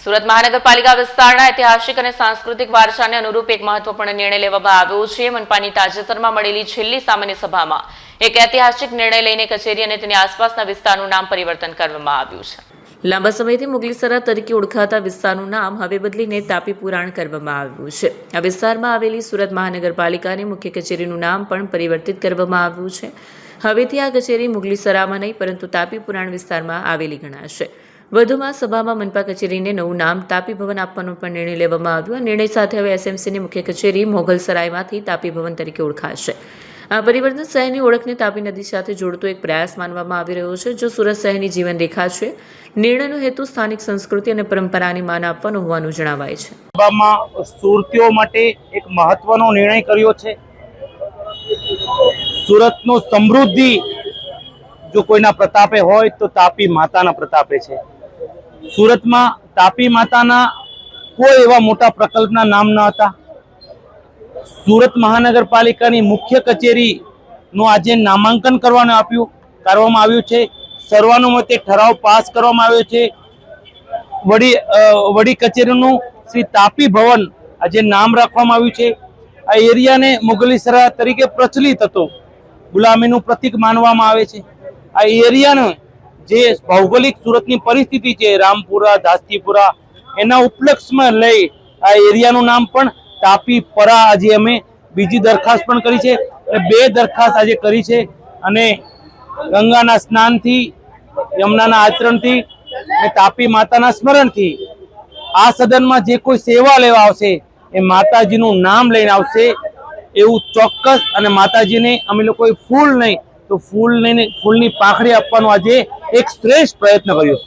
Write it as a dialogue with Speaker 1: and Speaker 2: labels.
Speaker 1: સુરત મહાનગરપાલિકા વિસ્તારના ઐતિહાસિક અને સાંસ્કૃતિક વારસાને અનુરૂપ એક મહત્વપૂર્ણ નિર્ણય લેવામાં આવ્યો છે। મનપાની તાજેતરમાં મળેલી છેલ્લી સામાન્ય સભામાં એક ઐતિહાસિક નિર્ણય લઈને કચેરી અને તેની આસપાસના વિસ્તારનું નામ પરિવર્તન કરવામાં આવ્યું છે। લાંબા સમયથી મુગલીસરા તરીકે ઓળખાતા વિસ્તારનું નામ હવે બદલીને તાપી પુરાણ કરવામાં આવ્યું છે। આ વિસ્તારમાં આવેલી સુરત મહાનગરપાલિકાની મુખ્ય કચેરીનું નામ પણ પરિવર્તિત કરવામાં આવ્યું છે। હવેથી આ કચેરી મુગલીસરામાં નહીં પરંતુ તાપી પુરાણ વિસ્તારમાં આવેલી ગણાશે। વધુમાં સભામાં મનપા કચેરીને નવું નામ તાપી ભવન આપવાનો પણ નિર્ણય લેવામાં આવ્યો। આ નિર્ણય સાથે હવે એસએમસીની મુખ્ય કચેરી મોગલસરાયમાંથી તાપી ભવન તરીકે ઓળખાશે। આ પરિવર્તન શહેરની ઓળખને તાપી નદી સાથે જોડતો એક પ્રયાસ માનવામાં આવી રહ્યો છે, જો સુરત શહેરની જીવનરેખા છે। નિર્ણયનો હેતુ સ્થાનિક સંસ્કૃતિ અને પરંપરાની માન આપવાનો હોવાનું જણાવાય છે।
Speaker 2: સભામાં સુરતીઓ માટે એક મહત્વનો નિર્ણય કર્યો છે। સુરતનો સમૃદ્ધિ જો કોઈના પ્રતાપે હોય તો તાપી માતાના પ્રતાપે છે। સુરતમાં તાપી માતાના કોઈ એવા મોટા પ્રકલ્પના નામ ન હતા। સુરત મહાનગરપાલિકાની મુખ્ય કચેરીનું આજે નામાંકન કરવામાં આવ્યું છે। સર્વાનુમતે ઠરાવ પાસ કરવામાં આવ્યો છે। વડી કચેરીનું શ્રી તાપી ભવન આજે નામ રાખવામાં આવ્યું છે। આ એરિયાને મુગલીસરા તરીકે પ્રચલિત હતો, ગુલામીનું પ્રતીક માનવામાં આવે છે। આ એરિયાને જે ભૌગોલિક સુરતની પરિસ્થિતિ છે, રામપુરા, દાસ્તીપુરા, એના ઉપલક્ષમાં લઈ આ એરિયાનું નામ પણ તાપી પરા આજે અમે બીજી દરખાસ્ત પણ કરી છે। બે દરખાસ્ત આજે કરી છે અને ગંગાના સ્નાનથી, યમુનાના આચરણથી અને તાપી માતાના સ્મરણથી આ સદનમાં જે કોઈ સેવા લેવા આવશે એ માતાજીનું નામ લઈને આવશે એવું ચોક્કસ। અને માતાજીને અમે લોકોએ ફૂલ નહીં તો ફૂલની પાંખડી આપવાનો આજે એક શ્રેષ્ઠ પ્રયત્ન કર્યો।